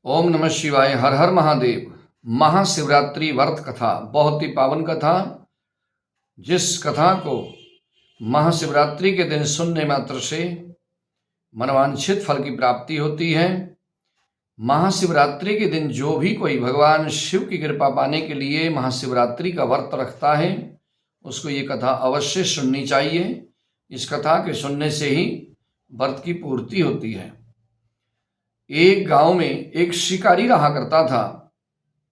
ओम नमः शिवाय। हर हर महादेव। महाशिवरात्रि व्रत कथा बहुत ही पावन कथा। जिस कथा को महाशिवरात्रि के दिन सुनने मात्र से मनवांछित फल की प्राप्ति होती है। महाशिवरात्रि के दिन जो भी कोई भगवान शिव की कृपा पाने के लिए महाशिवरात्रि का व्रत रखता है, उसको ये कथा अवश्य सुननी चाहिए। इस कथा के सुनने से ही व्रत की पूर्ति होती है। एक गांव में एक शिकारी रहा करता था।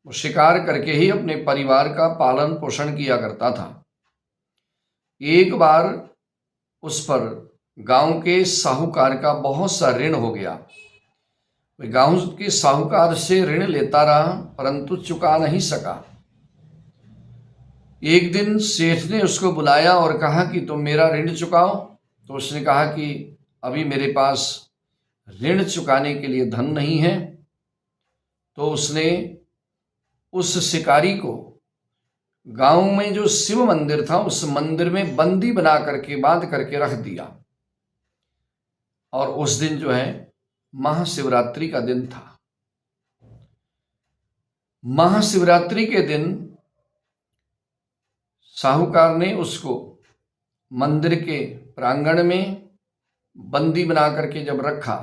वो शिकार करके ही अपने परिवार का पालन पोषण किया करता था। एक बार उस पर गांव के साहूकार का बहुत सा ऋण हो गया। वह गांव के साहूकार से ऋण लेता रहा, परंतु चुका नहीं सका। एक दिन सेठ ने उसको बुलाया और कहा कि तुम मेरा ऋण चुकाओ। तो उसने कहा कि अभी मेरे पास ऋण चुकाने के लिए धन नहीं है। तो उसने उस शिकारी को गांव में जो शिव मंदिर था, उस मंदिर में बंदी बना करके बांध करके रख दिया। और उस दिन जो है महाशिवरात्रि का दिन था। महाशिवरात्रि के दिन साहूकार ने उसको मंदिर के प्रांगण में बंदी बना करके जब रखा,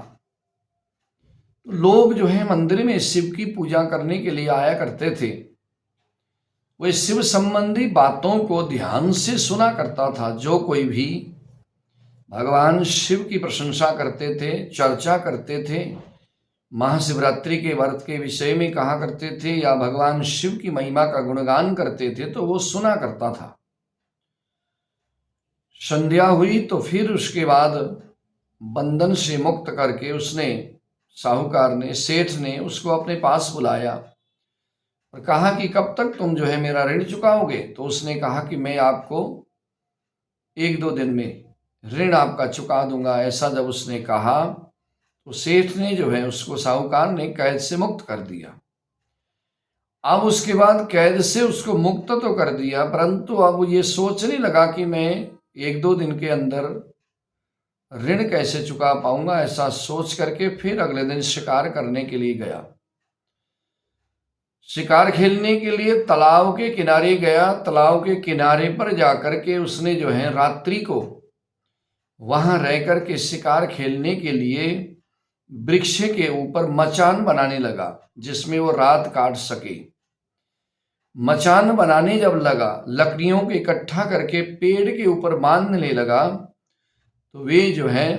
तो लोग जो है मंदिर में शिव की पूजा करने के लिए आया करते थे। वे शिव संबंधी बातों को ध्यान से सुना करता था। जो कोई भी भगवान शिव की प्रशंसा करते थे, चर्चा करते थे, महाशिवरात्रि के व्रत के विषय में कहा करते थे या भगवान शिव की महिमा का गुणगान करते थे, तो वो सुना करता था। संध्या हुई तो फिर उसके बाद बंधन से मुक्त करके उसने साहूकार ने, सेठ ने उसको अपने पास बुलाया और कहा कि कब तक तुम जो है मेरा ऋण चुकाओगे। तो उसने कहा कि मैं आपको 1-2 दिन में ऋण आपका चुका दूंगा। ऐसा जब उसने कहा तो सेठ ने जो है उसको, साहूकार ने कैद से मुक्त कर दिया। अब उसके बाद कैद से उसको मुक्त तो कर दिया, परंतु अब वो ये सोचने लगा कि मैं 1-2 दिन के अंदर ऋण कैसे चुका पाऊंगा। ऐसा सोच करके फिर अगले दिन शिकार करने के लिए गया। शिकार खेलने के लिए तालाब के किनारे गया। तालाब के किनारे पर जाकर के उसने जो है रात्रि को वहां रह करके शिकार खेलने के लिए वृक्ष के ऊपर मचान बनाने लगा, जिसमें वो रात काट सके। मचान बनाने जब लगा, लकड़ियों को इकट्ठा करके पेड़ के ऊपर बांधने लगा, तो वे जो है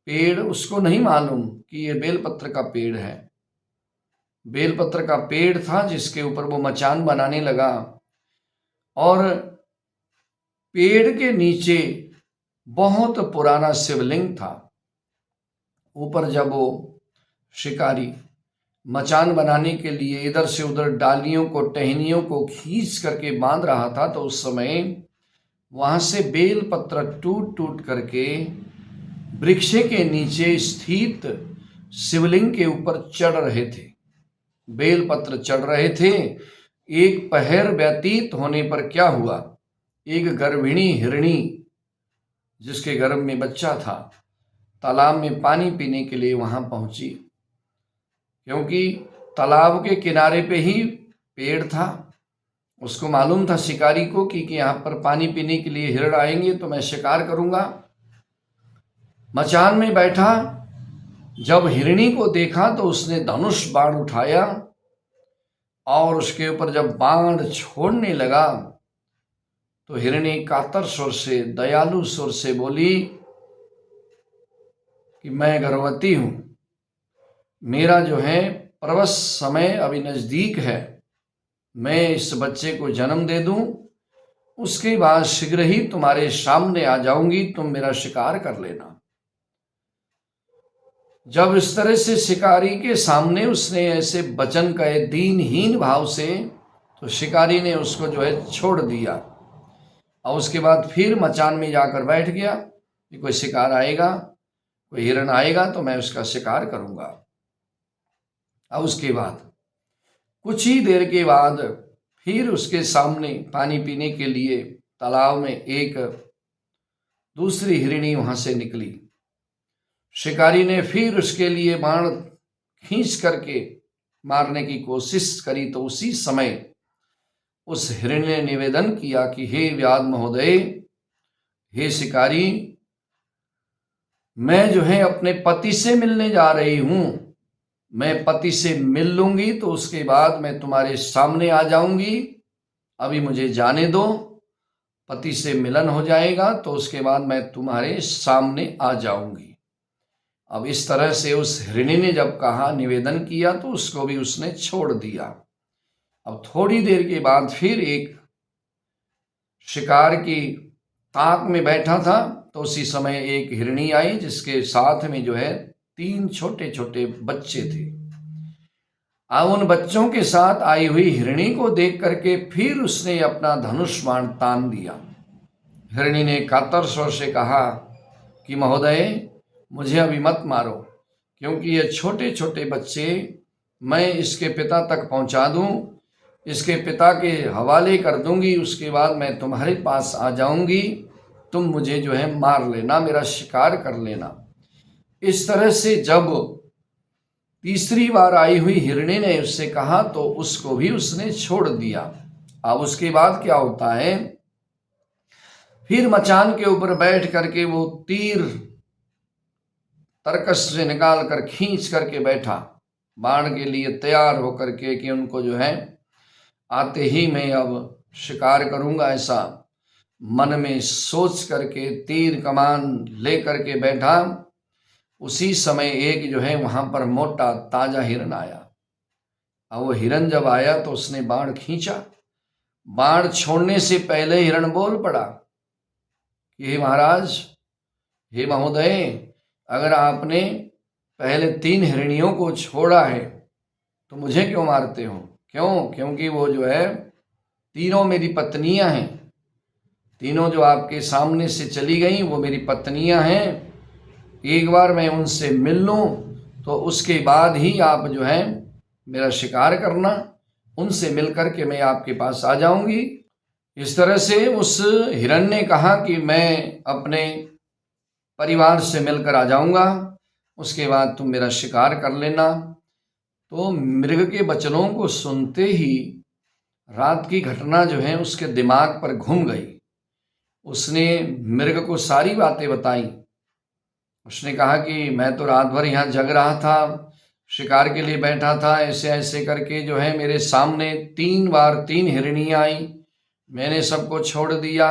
पेड़, उसको नहीं मालूम कि ये बेलपत्र का पेड़ है। बेलपत्र का पेड़ था जिसके ऊपर वो मचान बनाने लगा। और पेड़ के नीचे बहुत पुराना शिवलिंग था। ऊपर जब वो शिकारी मचान बनाने के लिए इधर से उधर डालियों को, टहनियों को खींच करके बांध रहा था, तो उस समय वहां से बेलपत्र टूट टूट करके वृक्ष के नीचे स्थित शिवलिंग के ऊपर चढ़ रहे थे। बेलपत्र चढ़ रहे थे। एक पहर व्यतीत होने पर क्या हुआ, एक गर्भिणी हिरणी जिसके गर्भ में बच्चा था, तालाब में पानी पीने के लिए वहां पहुंची। क्योंकि तालाब के किनारे पे ही पेड़ था, उसको मालूम था शिकारी को कि यहाँ पर पानी पीने के लिए हिरण आएंगे तो मैं शिकार करूंगा। मचान में बैठा, जब हिरणी को देखा तो उसने धनुष बाण उठाया और उसके ऊपर जब बाण छोड़ने लगा तो हिरणी कातर सुर से, दयालु सुर से बोली कि मैं गर्भवती हूं, मेरा जो है प्रसव समय अभी नजदीक है, मैं इस बच्चे को जन्म दे दूं, उसके बाद शीघ्र ही तुम्हारे सामने आ जाऊंगी, तुम मेरा शिकार कर लेना। जब इस तरह से शिकारी के सामने उसने ऐसे वचन कहे दीनहीन भाव से, तो शिकारी ने उसको जो है छोड़ दिया। और उसके बाद फिर मचान में जाकर बैठ गया कि कोई शिकार आएगा, कोई हिरण आएगा तो मैं उसका शिकार करूंगा। और उसके बाद कुछ ही देर के बाद फिर उसके सामने पानी पीने के लिए तालाब में एक दूसरी हिरणी वहां से निकली। शिकारी ने फिर उसके लिए बाण खींच करके मारने की कोशिश करी तो उसी समय उस हिरण ने निवेदन किया कि हे व्याध महोदय, हे शिकारी, मैं जो है अपने पति से मिलने जा रही हूं। मैं पति से मिल लूंगी तो उसके बाद मैं तुम्हारे सामने आ जाऊंगी। अभी मुझे जाने दो, पति से मिलन हो जाएगा तो उसके बाद मैं तुम्हारे सामने आ जाऊंगी। अब इस तरह से उस हिरणी ने जब कहा, निवेदन किया, तो उसको भी उसने छोड़ दिया। अब थोड़ी देर के बाद फिर एक शिकार की ताक में बैठा था, तो उसी समय एक हिरणी आई जिसके साथ में जो है 3 छोटे छोटे बच्चे थे। अब उन बच्चों के साथ आई हुई हिरणी को देख करके फिर उसने अपना धनुष बाण तान दिया। हिरणी ने कातर स्वर से कहा कि महोदय, मुझे अभी मत मारो, क्योंकि ये छोटे छोटे बच्चे मैं इसके पिता तक पहुंचा दूं, इसके पिता के हवाले कर दूंगी, उसके बाद मैं तुम्हारे पास आ जाऊंगी, तुम मुझे जो है मार लेना, मेरा शिकार कर लेना। इस तरह से जब तीसरी बार आई हुई हिरणी ने उससे कहा तो उसको भी उसने छोड़ दिया। अब उसके बाद क्या होता है, फिर मचान के ऊपर बैठ करके वो तीर तरकस से निकाल कर खींच करके बैठा, बाण के लिए तैयार होकर के कि उनको जो है आते ही मैं अब शिकार करूंगा, ऐसा मन में सोच करके तीर कमान ले करके बैठा। उसी समय एक जो है वहां पर मोटा ताजा हिरन आया। अब वो हिरन जब आया तो उसने बाण खींचा। बाण छोड़ने से पहले हिरन बोल पड़ा कि हे महाराज, हे महोदय, अगर आपने पहले 3 हिरणियों को छोड़ा है तो मुझे क्यों मारते हो? क्यों? क्योंकि वो जो है तीनों मेरी पत्नियां हैं। तीनों जो आपके सामने से चली गई वो मेरी पत्नियां हैं। एक बार मैं उनसे मिल लूं तो उसके बाद ही आप जो है मेरा शिकार करना, उनसे मिल करके मैं आपके पास आ जाऊंगी। इस तरह से उस हिरन ने कहा कि मैं अपने परिवार से मिलकर आ जाऊंगा, उसके बाद तुम मेरा शिकार कर लेना। तो मृग के वचनों को सुनते ही रात की घटना जो है उसके दिमाग पर घूम गई। उसने मृग को सारी बातें बताई। उसने कहा कि मैं तो रात भर यहाँ जग रहा था, शिकार के लिए बैठा था, ऐसे ऐसे करके जो है मेरे सामने 3 बार 3 हिरनियाँ आई, मैंने सबको छोड़ दिया।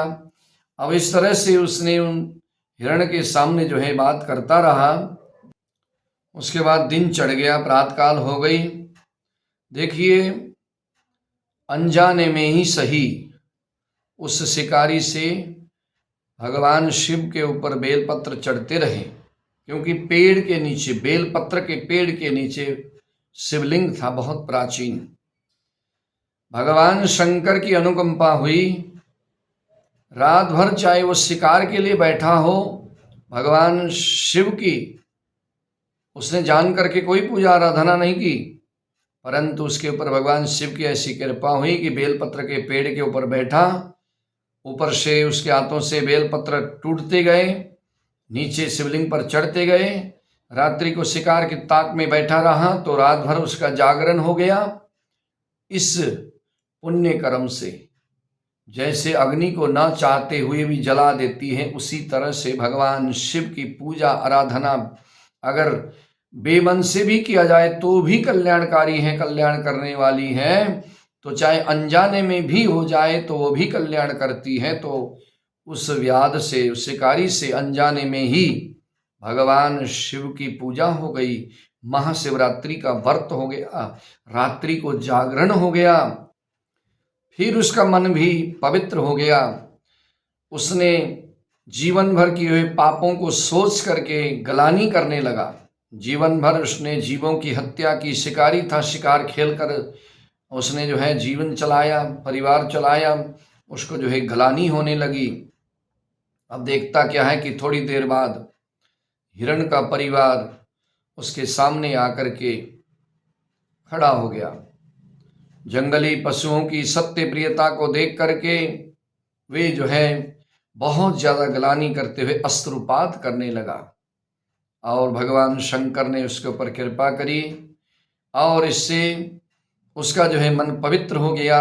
अब इस तरह से उसने उन हिरण के सामने जो है बात करता रहा। उसके बाद दिन चढ़ गया, प्रातःकाल हो गई। देखिए, अनजाने में ही सही उस शिकारी से भगवान शिव के ऊपर बेलपत्र चढ़ते रहे, क्योंकि पेड़ के नीचे, बेलपत्र के पेड़ के नीचे शिवलिंग था, बहुत प्राचीन। भगवान शंकर की अनुकंपा हुई। रात भर चाहे वो शिकार के लिए बैठा हो, भगवान शिव की उसने जान करके कोई पूजा आराधना नहीं की, परंतु उसके ऊपर भगवान शिव की ऐसी कृपा हुई कि बेलपत्र के पेड़ के ऊपर बैठा, ऊपर से उसके हाथों से बेलपत्र टूटते गए, नीचे शिवलिंग पर चढ़ते गए। रात्रि को शिकार की ताक में बैठा रहा तो रात भर उसका जागरण हो गया। इस पुण्य कर्म से जैसे अग्नि को न चाहते हुए भी जला देती है, उसी तरह से भगवान शिव की पूजा आराधना अगर बेमन से भी किया जाए तो भी कल्याणकारी है, कल्याण करने वाली है। तो चाहे अनजाने में भी हो जाए तो वो भी कल्याण करती है। तो उस व्याध से, उस शिकारी से अनजाने में ही भगवान शिव की पूजा हो गई, महाशिवरात्रि का व्रत हो गया, रात्रि को जागरण हो गया, फिर उसका मन भी पवित्र हो गया। उसने जीवन भर किए हुए पापों को सोच करके ग्लानि करने लगा। जीवन भर उसने जीवों की हत्या की, शिकारी था, शिकार खेलकर उसने जो है जीवन चलाया, परिवार चलाया, उसको जो है ग्लानि होने लगी। अब देखता क्या है कि थोड़ी देर बाद हिरण का परिवार उसके सामने आकर के खड़ा हो गया। जंगली पशुओं की सत्य प्रियता को देख करके वे जो है बहुत ज्यादा ग्लानि करते हुए अश्रुपात करने लगा, और भगवान शंकर ने उसके ऊपर कृपा करी। और इससे उसका जो है मन पवित्र हो गया।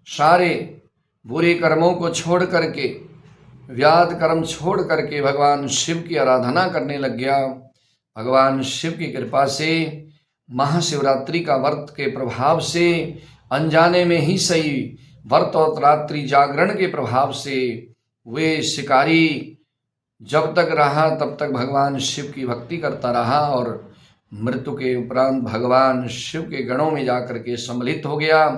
सारे बुरे कर्मों को छोड़ करके, व्याध कर्म छोड़ करके भगवान शिव की आराधना करने लग गया। भगवान शिव की कृपा से महाशिवरात्रि का व्रत के प्रभाव से, अनजाने में ही सही, व्रत और रात्रि जागरण के प्रभाव से वे शिकारी जब तक रहा तब तक भगवान शिव की भक्ति करता रहा और मृत्यु के उपरांत भगवान शिव के गणों में जाकर के सम्मिलित हो गया।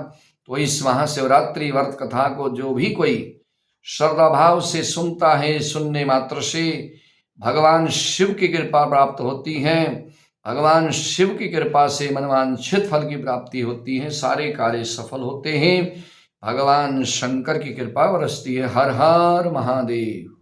तो इस महाशिवरात्रि व्रत कथा को जो भी कोई श्रद्धा भाव से सुनता है, सुनने मात्र से भगवान शिव की कृपा प्राप्त होती है। भगवान शिव की कृपा से मनवांछित फल की प्राप्ति होती है, सारे कार्य सफल होते हैं। भगवान शंकर की कृपा बरसती है। हर हर महादेव।